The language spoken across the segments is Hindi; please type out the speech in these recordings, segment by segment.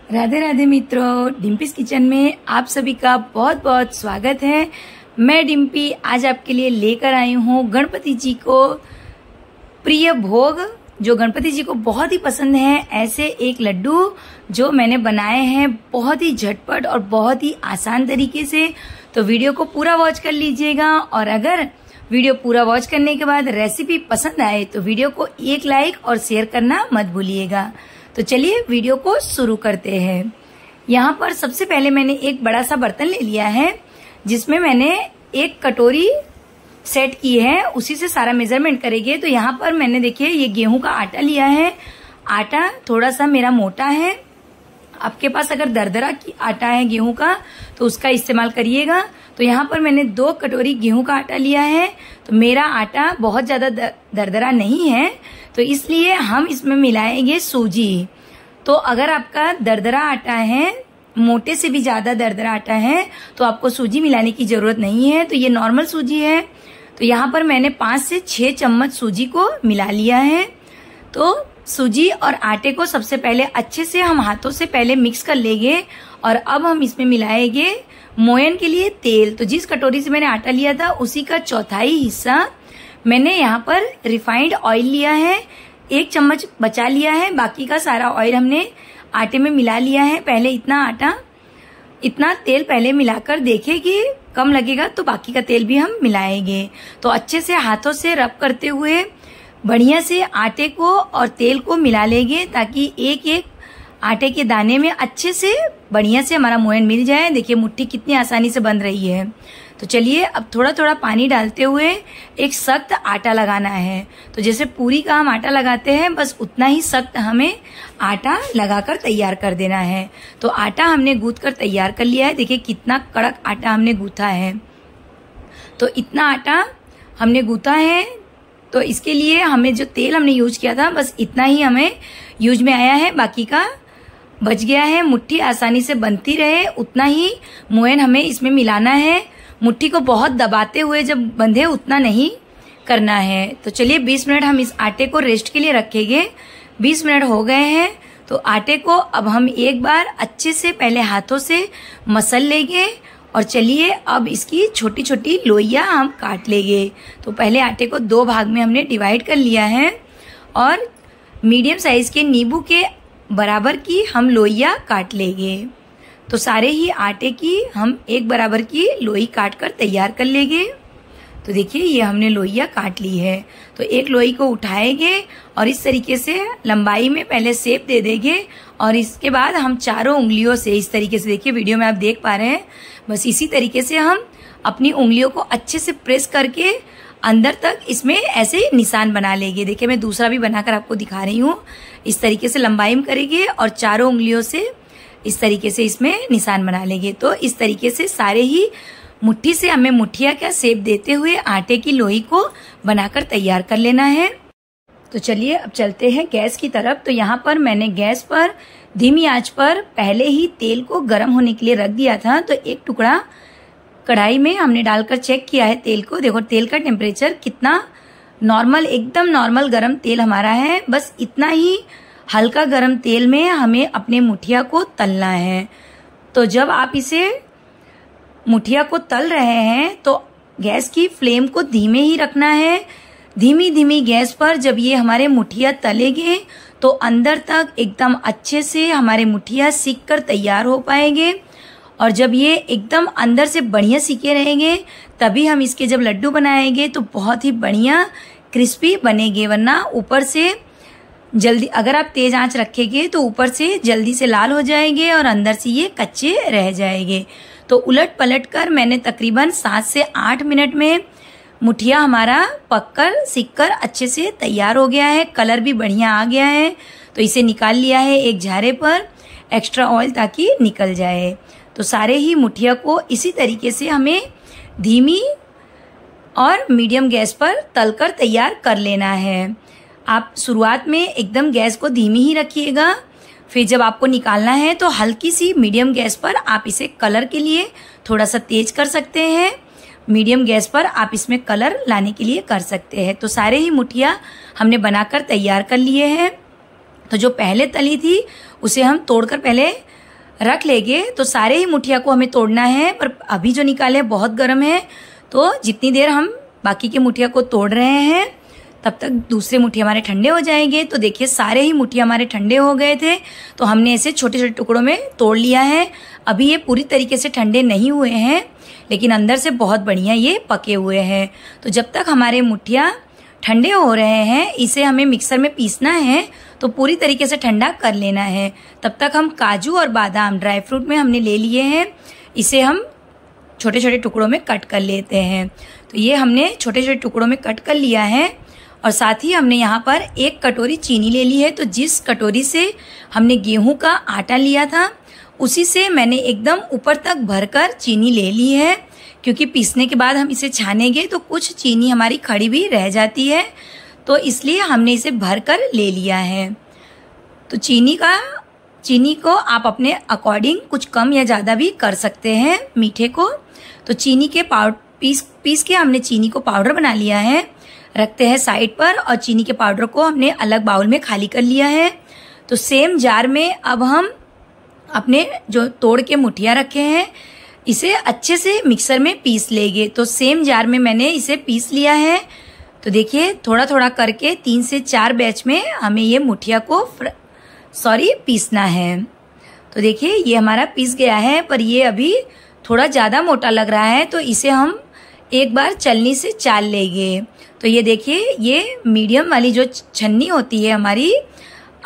राधे राधे मित्रों, डिम्पीज किचन में आप सभी का बहुत बहुत स्वागत है। मैं डिम्पी आज आपके लिए लेकर आई हूँ गणपति जी को प्रिय भोग, जो गणपति जी को बहुत ही पसंद है, ऐसे एक लड्डू जो मैंने बनाए हैं बहुत ही झटपट और बहुत ही आसान तरीके से। तो वीडियो को पूरा वॉच कर लीजिएगा और अगर वीडियो पूरा वॉच करने के बाद रेसिपी पसंद आए तो वीडियो को एक लाइक और शेयर करना मत भूलिएगा। तो चलिए वीडियो को शुरू करते हैं। यहाँ पर सबसे पहले मैंने एक बड़ा सा बर्तन ले लिया है जिसमें मैंने एक कटोरी सेट की है, उसी से सारा मेजरमेंट करेंगे। तो यहाँ पर मैंने देखिए ये गेहूं का आटा लिया है। आटा थोड़ा सा मेरा मोटा है, आपके पास अगर दरदरा आटा है गेहूं का तो उसका इस्तेमाल करिएगा। तो यहाँ पर मैंने 2 कटोरी गेहूं का आटा लिया है। तो मेरा आटा बहुत ज्यादा दरदरा नहीं है, तो इसलिए हम इसमें मिलाएंगे सूजी। तो अगर आपका दरदरा आटा है, मोटे से भी ज्यादा दरदरा आटा है, तो आपको सूजी मिलाने की जरूरत नहीं है। तो ये नॉर्मल सूजी है। तो यहाँ पर मैंने 5 से 6 चम्मच सूजी को मिला लिया है। तो सूजी और आटे को सबसे पहले अच्छे से हम हाथों से पहले मिक्स कर लेंगे और अब हम इसमें मिलाएंगे मोयन के लिए तेल। तो जिस कटोरी से मैंने आटा लिया था उसी का चौथाई हिस्सा मैंने यहाँ पर रिफाइंड ऑयल लिया है, 1 चम्मच बचा लिया है। बाकी का सारा ऑयल हमने आटे में मिला लिया है। पहले इतना तेल पहले मिलाकर देखें कि कम लगेगा तो बाकी का तेल भी हम मिलाएंगे। तो अच्छे से हाथों से रब करते हुए बढ़िया से आटे को और तेल को मिला लेंगे ताकि एक एक आटे के दाने में अच्छे से बढ़िया से हमारा मोयन मिल जाए। देखिए मुट्ठी कितनी आसानी से बन रही है। तो चलिए अब थोड़ा थोड़ा पानी डालते हुए एक सख्त आटा लगाना है। तो जैसे पूरी का हम आटा लगाते हैं बस उतना ही सख्त हमें आटा लगाकर तैयार कर देना है। तो आटा हमने गूंथ कर तैयार कर लिया है। देखिए कितना कड़क आटा हमने गूंथा है। तो इतना आटा हमने गूंथा है। तो इसके लिए हमें जो तेल हमने यूज किया था बस इतना ही हमें यूज में आया है, बाकी का बच गया है। मुट्ठी आसानी से बनती रहे उतना ही मोयन हमें इसमें मिलाना है। मुट्ठी को बहुत दबाते हुए जब बंधे उतना नहीं करना है। तो चलिए 20 मिनट हम इस आटे को रेस्ट के लिए रखेंगे। 20 मिनट हो गए हैं। तो आटे को अब हम एक बार अच्छे से पहले हाथों से मसल लेंगे और चलिए अब इसकी छोटी छोटी लोइयां हम काट लेंगे। तो पहले आटे को 2 भाग में हमने डिवाइड कर लिया है और मीडियम साइज के नींबू के बराबर की हम लोइयां काट लेंगे। तो सारे ही आटे की हम एक बराबर की लोई काट कर तैयार कर लेंगे। तो देखिए ये हमने लोइयां काट ली है। तो एक लोई को उठाएंगे और इस तरीके से लंबाई में पहले शेप दे देंगे और इसके बाद हम चारों उंगलियों से इस तरीके से, देखिए वीडियो में आप देख पा रहे हैं, बस इसी तरीके से हम अपनी उंगलियों को अच्छे से प्रेस करके अंदर तक इसमें ऐसे निशान बना लेंगे। देखिए मैं दूसरा भी बनाकर आपको दिखा रही हूँ। इस तरीके से लंबाई में करेंगे और चारों उंगलियों से इस तरीके से इसमें निशान बना लेंगे। तो इस तरीके से सारे ही मुट्ठी से हमें मुठिया का शेप देते हुए आटे की लोई को बनाकर तैयार कर लेना है। तो चलिए अब चलते हैं गैस की तरफ। तो यहाँ पर मैंने गैस पर धीमी आंच पर पहले ही तेल को गर्म होने के लिए रख दिया था। तो एक टुकड़ा कढ़ाई में हमने डालकर चेक किया है तेल को। देखो तेल का टेम्परेचर कितना नॉर्मल, एकदम नॉर्मल गर्म तेल हमारा है। बस इतना ही हल्का गर्म तेल में हमें अपने मुठिया को तलना है। तो जब आप इसे मुठिया को तल रहे हैं तो गैस की फ्लेम को धीमे ही रखना है। धीमी धीमी गैस पर जब ये हमारे मुठिया तलेंगे तो अंदर तक एकदम अच्छे से हमारे मुठिया सीख कर तैयार हो पाएंगे। और जब ये एकदम अंदर से बढ़िया सीखे रहेंगे तभी हम इसके जब लड्डू बनाएंगे तो बहुत ही बढ़िया क्रिस्पी बनेंगे। वरना ऊपर से जल्दी, अगर आप तेज आंच रखेंगे तो ऊपर से जल्दी से लाल हो जाएंगे और अंदर से ये कच्चे रह जाएंगे। तो उलट पलट कर मैंने तकरीबन 7 से 8 मिनट में मुठिया हमारा पककर सीखकर अच्छे से तैयार हो गया है। कलर भी बढ़िया आ गया है। तो इसे निकाल लिया है एक झारे पर, एक्स्ट्रा ऑयल ताकि निकल जाए। तो सारे ही मुठिया को इसी तरीके से हमें धीमी और मीडियम गैस पर तलकर तैयार कर लेना है। आप शुरुआत में एकदम गैस को धीमी ही रखिएगा, फिर जब आपको निकालना है तो हल्की सी मीडियम गैस पर आप इसे कलर के लिए थोड़ा सा तेज कर सकते हैं। मीडियम गैस पर आप इसमें कलर लाने के लिए कर सकते हैं। तो सारे ही मुठिया हमने बनाकर तैयार कर लिए हैं। तो जो पहले तली थी उसे हम तोड़कर पहले रख लेंगे तो सारे ही मुठिया को हमें तोड़ना है, पर अभी जो निकाले बहुत गर्म है, तो जितनी देर हम बाकी के मुठिया को तोड़ रहे हैं तब तक दूसरे मुठिया हमारे ठंडे हो जाएंगे। तो देखिए सारे ही मुठिया हमारे ठंडे हो गए थे, तो हमने इसे छोटे छोटे टुकड़ों में तोड़ लिया है। अभी ये पूरी तरीके से ठंडे नहीं हुए हैं, लेकिन अंदर से बहुत बढ़िया ये पके हुए हैं। तो जब तक हमारे मुठिया ठंडे हो रहे हैं, इसे हमें मिक्सर में पीसना है, तो पूरी तरीके से ठंडा कर लेना है। तब तक हम काजू और बादाम ड्राई फ्रूट में हमने ले लिए हैं, इसे हम छोटे छोटे टुकड़ों में कट कर लेते हैं। तो ये हमने छोटे छोटे टुकड़ों में कट कर लिया है, और साथ ही हमने यहाँ पर 1 कटोरी चीनी ले ली है। तो जिस कटोरी से हमने गेहूं का आटा लिया था, उसी से मैंने एकदम ऊपर तक भरकर चीनी ले ली है, क्योंकि पीसने के बाद हम इसे छानेंगे तो कुछ चीनी हमारी खड़ी भी रह जाती है, तो इसलिए हमने इसे भरकर ले लिया है। तो चीनी को आप अपने अकॉर्डिंग कुछ कम या ज़्यादा भी कर सकते हैं मीठे को। तो चीनी के पीस के हमने चीनी को पाउडर बना लिया है, रखते हैं साइड पर, और चीनी के पाउडर को हमने अलग बाउल में खाली कर लिया है। तो सेम जार में अब हम अपने जो तोड़ के मुठिया रखे हैं, इसे अच्छे से मिक्सर में पीस लेंगे। तो सेम जार में मैंने इसे पीस लिया है। तो देखिए थोड़ा थोड़ा करके 3 से 4 बैच में हमें ये मुठिया को पीसना है। तो देखिए ये हमारा पीस गया है, पर ये अभी थोड़ा ज़्यादा मोटा लग रहा है, तो इसे हम एक बार छलनी से चाल लेंगे। तो ये देखिए ये मीडियम वाली जो छन्नी होती है हमारी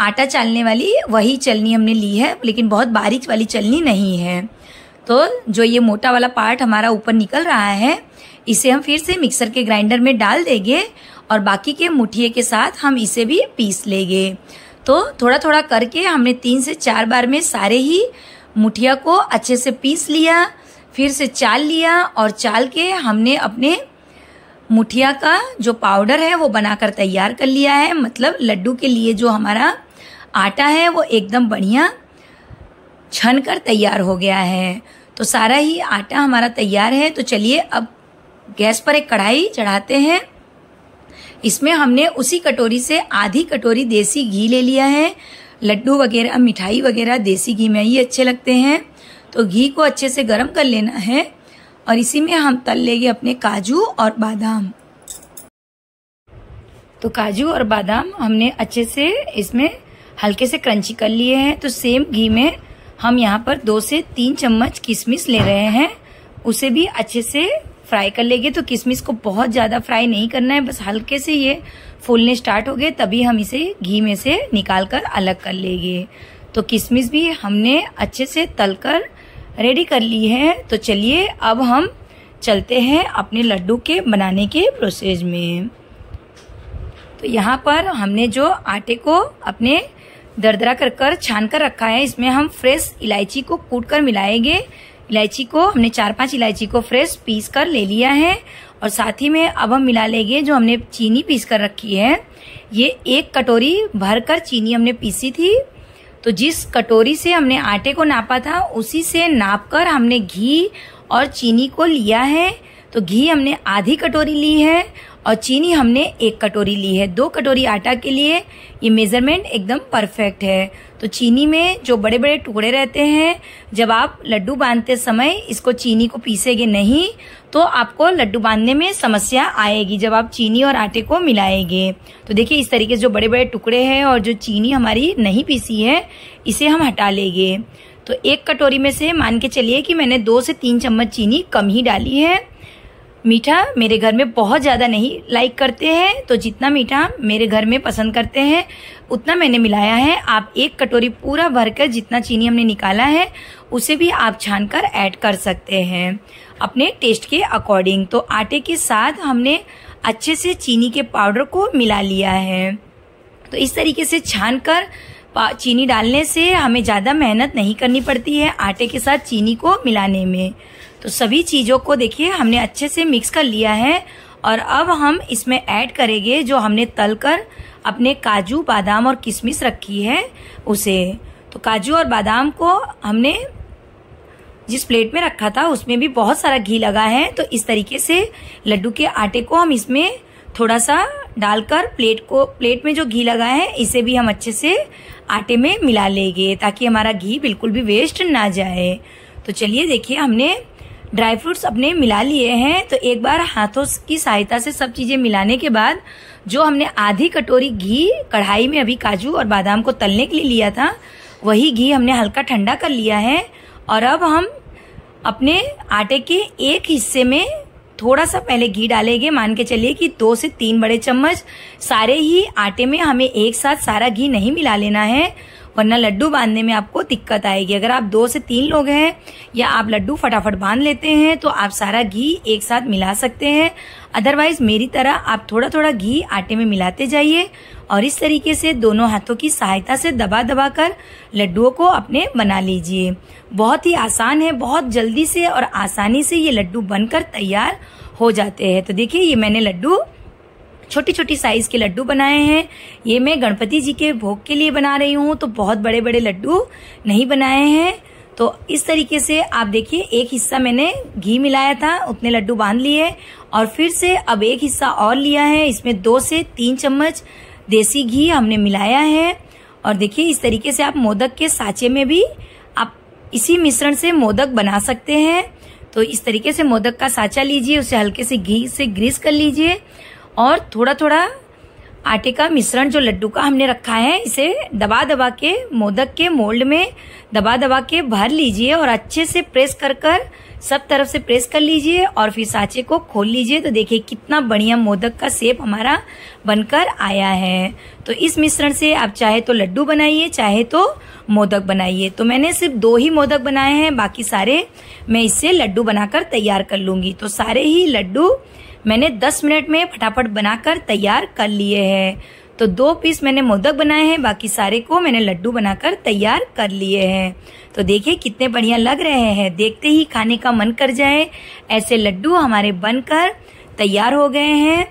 आटा चालने वाली, वही चलनी हमने ली है, लेकिन बहुत बारीक वाली चलनी नहीं है। तो जो ये मोटा वाला पार्ट हमारा ऊपर निकल रहा है, इसे हम फिर से मिक्सर के ग्राइंडर में डाल देंगे, और बाकी के मुठिए के साथ हम इसे भी पीस लेंगे। तो थोड़ा थोड़ा करके हमने 3 से 4 बार में सारे ही मुठिया को अच्छे से पीस लिया, फिर से चाल लिया, और चाल के हमने अपने मुठिया का जो पाउडर है वो बनाकर तैयार कर लिया है। मतलब लड्डू के लिए जो हमारा आटा है वो एकदम बढ़िया छन कर तैयार हो गया है। तो सारा ही आटा हमारा तैयार है। तो चलिए अब गैस पर एक कढ़ाई चढ़ाते हैं। इसमें हमने उसी कटोरी से आधी कटोरी देसी घी ले लिया है। लड्डू वगैरह मिठाई वगैरह देसी घी में ही अच्छे लगते हैं। तो घी को अच्छे से गर्म कर लेना है, और इसी में हम तल लेंगे अपने काजू और बादाम। तो काजू और बादाम हमने अच्छे से इसमें हल्के से क्रंची कर लिए हैं। तो सेम घी में हम यहाँ पर 2 से 3 चम्मच किशमिश ले रहे हैं, उसे भी अच्छे से फ्राई कर लेंगे। तो किशमिश को बहुत ज़्यादा फ्राई नहीं करना है, बस हल्के से ये फूलने स्टार्ट हो गए तभी हम इसे घी में से निकाल कर अलग कर लेंगे। तो किशमिश भी हमने अच्छे से तलकर रेडी कर ली है। तो चलिए अब हम चलते हैं अपने लड्डू के बनाने के प्रोसेस में। तो यहाँ पर हमने जो आटे को अपने दरदरा कर छान कर रखा है, इसमें हम फ्रेश इलायची को कूट कर मिलाएंगे। इलायची को हमने 4-5 इलायची को फ्रेश पीस कर ले लिया है, और साथ ही में अब हम मिला लेंगे जो हमने चीनी पीस कर रखी है। ये 1 कटोरी भरकर चीनी हमने पीसी थी। तो जिस कटोरी से हमने आटे को नापा था, उसी से नापकर हमने घी और चीनी को लिया है। तो घी हमने आधी कटोरी ली है, और चीनी हमने 1 कटोरी ली है। 2 कटोरी आटा के लिए ये मेजरमेंट एकदम परफेक्ट है। तो चीनी में जो बड़े बड़े टुकड़े रहते हैं, जब आप लड्डू बांधते समय इसको चीनी को पीसेंगे नहीं, तो आपको लड्डू बांधने में समस्या आएगी जब आप चीनी और आटे को मिलाएंगे। तो देखिए इस तरीके से जो बड़े बड़े टुकड़े हैं और जो चीनी हमारी नहीं पीसी है, इसे हम हटा लेंगे। तो 1 कटोरी में से मान के चलिए कि मैंने 2 से 3 चम्मच चीनी कम ही डाली है। मीठा मेरे घर में बहुत ज़्यादा नहीं लाइक करते हैं, तो जितना मीठा मेरे घर में पसंद करते हैं उतना मैंने मिलाया है। आप 1 कटोरी पूरा भरकर जितना चीनी हमने निकाला है, उसे भी आप छान कर ऐड कर सकते हैं अपने टेस्ट के अकॉर्डिंग। तो आटे के साथ हमने अच्छे से चीनी के पाउडर को मिला लिया है। तो इस तरीके से छान कर चीनी डालने से हमें ज़्यादा मेहनत नहीं करनी पड़ती है आटे के साथ चीनी को मिलाने में। तो सभी चीज़ों को देखिए हमने अच्छे से मिक्स कर लिया है, और अब हम इसमें ऐड करेंगे जो हमने तलकर अपने काजू बादाम और किशमिश रखी है उसे। तो काजू और बादाम को हमने जिस प्लेट में रखा था उसमें भी बहुत सारा घी लगा है। तो इस तरीके से लड्डू के आटे को हम इसमें थोड़ा सा डालकर प्लेट में जो घी लगा है इसे भी हम अच्छे से आटे में मिला लेंगे ताकि हमारा घी बिल्कुल भी वेस्ट ना जाए। तो चलिए देखिए, हमने ड्राई फ्रूट्स अपने मिला लिए हैं। तो एक बार हाथों की सहायता से सब चीजें मिलाने के बाद जो हमने आधी कटोरी घी कढ़ाई में अभी काजू और बादाम को तलने के लिए लिया था, वही घी हमने हल्का ठंडा कर लिया है। और अब हम अपने आटे के एक हिस्से में थोड़ा सा पहले घी डालेंगे। मान के चलिए कि 2 से 3 बड़े चम्मच। सारे ही आटे में हमें एक साथ सारा घी नहीं मिला लेना है, वरना लड्डू बांधने में आपको दिक्कत आएगी। अगर आप 2 से 3 लोग हैं या आप लड्डू फटाफट बांध लेते हैं तो आप सारा घी एक साथ मिला सकते हैं। अदरवाइज मेरी तरह आप थोड़ा थोड़ा घी आटे में मिलाते जाइए और इस तरीके से दोनों हाथों की सहायता से दबा दबा कर लड्डुओं को अपने बना लीजिए। बहुत ही आसान है, बहुत जल्दी से और आसानी से ये लड्डू बनकर तैयार हो जाते हैं। तो देखिए, ये मैंने लड्डू छोटी छोटी साइज के लड्डू बनाए हैं। ये मैं गणपति जी के भोग के लिए बना रही हूँ, तो बहुत बड़े बड़े लड्डू नहीं बनाए हैं। तो इस तरीके से आप देखिए, एक हिस्सा मैंने घी मिलाया था, उतने लड्डू बांध लिए और फिर से अब एक हिस्सा और लिया है। इसमें 2 से 3 चम्मच देसी घी हमने मिलाया है। और देखिए, इस तरीके से आप मोदक के साँचे में भी आप इसी मिश्रण से मोदक बना सकते हैं। तो इस तरीके से मोदक का साँचा लीजिए, उसे हल्के से घी से ग्रीस कर लीजिए और थोड़ा थोड़ा आटे का मिश्रण जो लड्डू का हमने रखा है, इसे दबा दबा के मोदक के मोल्ड में दबा दबा के भर लीजिए और अच्छे से प्रेस कर कर सब तरफ से प्रेस कर लीजिए और फिर साँचे को खोल लीजिए। तो देखिए कितना बढ़िया मोदक का शेप हमारा बनकर आया है। तो इस मिश्रण से आप चाहे तो लड्डू बनाइए, चाहे तो मोदक बनाइए। तो मैंने सिर्फ 2 ही मोदक बनाए हैं, बाकी सारे मैं इससे लड्डू बनाकर तैयार कर लूंगी। तो सारे ही लड्डू मैंने 10 मिनट में फटाफट बनाकर तैयार कर लिए हैं। तो 2 पीस मैंने मोदक बनाए हैं, बाकी सारे को मैंने लड्डू बनाकर तैयार कर लिए हैं। तो देखिए कितने बढ़िया लग रहे हैं, देखते ही खाने का मन कर जाए। ऐसे लड्डू हमारे बनकर तैयार हो गए हैं।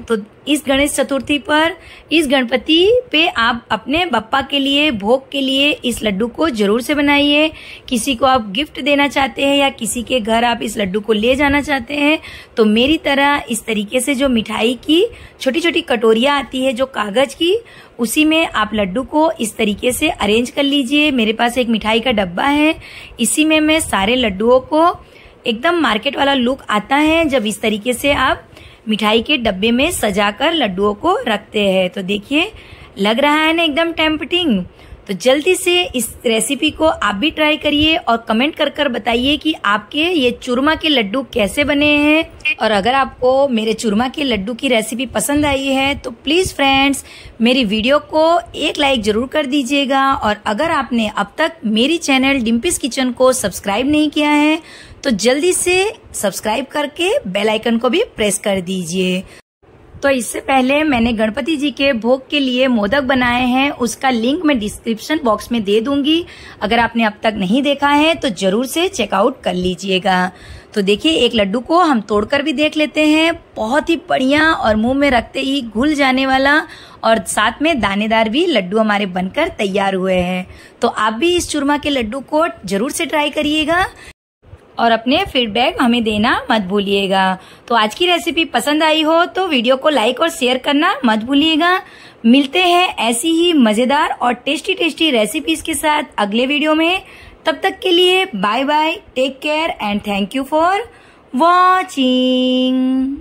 तो इस गणेश चतुर्थी पर, इस गणपति पे आप अपने बप्पा के लिए, भोग के लिए इस लड्डू को जरूर से बनाइए। किसी को आप गिफ्ट देना चाहते हैं या किसी के घर आप इस लड्डू को ले जाना चाहते हैं तो मेरी तरह इस तरीके से जो मिठाई की छोटी छोटी कटोरियां आती है जो कागज की, उसी में आप लड्डू को इस तरीके से अरेंज कर लीजिए। मेरे पास एक मिठाई का डब्बा है, इसी में मैं सारे लड्डुओं को, एकदम मार्केट वाला लुक आता है जब इस तरीके से आप मिठाई के डब्बे में सजाकर लड्डुओं को रखते हैं। तो देखिए लग रहा है ना एकदम टेम्पटिंग। तो जल्दी से इस रेसिपी को आप भी ट्राई करिए और कमेंट कर कर बताइए कि आपके ये चूरमा के लड्डू कैसे बने हैं। और अगर आपको मेरे चूरमा के लड्डू की रेसिपी पसंद आई है तो प्लीज फ्रेंड्स मेरी वीडियो को एक लाइक जरूर कर दीजिएगा। और अगर आपने अब तक मेरी चैनल डिम्पीज किचन को सब्सक्राइब नहीं किया है तो जल्दी से सब्सक्राइब करके बेल आइकन को भी प्रेस कर दीजिए। तो इससे पहले मैंने गणपति जी के भोग के लिए मोदक बनाए हैं, उसका लिंक मैं डिस्क्रिप्शन बॉक्स में दे दूंगी। अगर आपने अब तक नहीं देखा है तो जरूर से चेकआउट कर लीजिएगा। तो देखिए एक लड्डू को हम तोड़कर भी देख लेते हैं। बहुत ही बढ़िया और मुंह में रखते ही घुल जाने वाला और साथ में दानेदार भी लड्डू हमारे बनकर तैयार हुए हैं। तो आप भी इस चूरमा के लड्डू को जरूर से ट्राई करिएगा और अपने फीडबैक हमें देना मत भूलिएगा। तो आज की रेसिपी पसंद आई हो तो वीडियो को लाइक और शेयर करना मत भूलिएगा। मिलते हैं ऐसी ही मजेदार और टेस्टी टेस्टी रेसिपीज के साथ अगले वीडियो में। तब तक के लिए bye bye, take care and thank you for watching.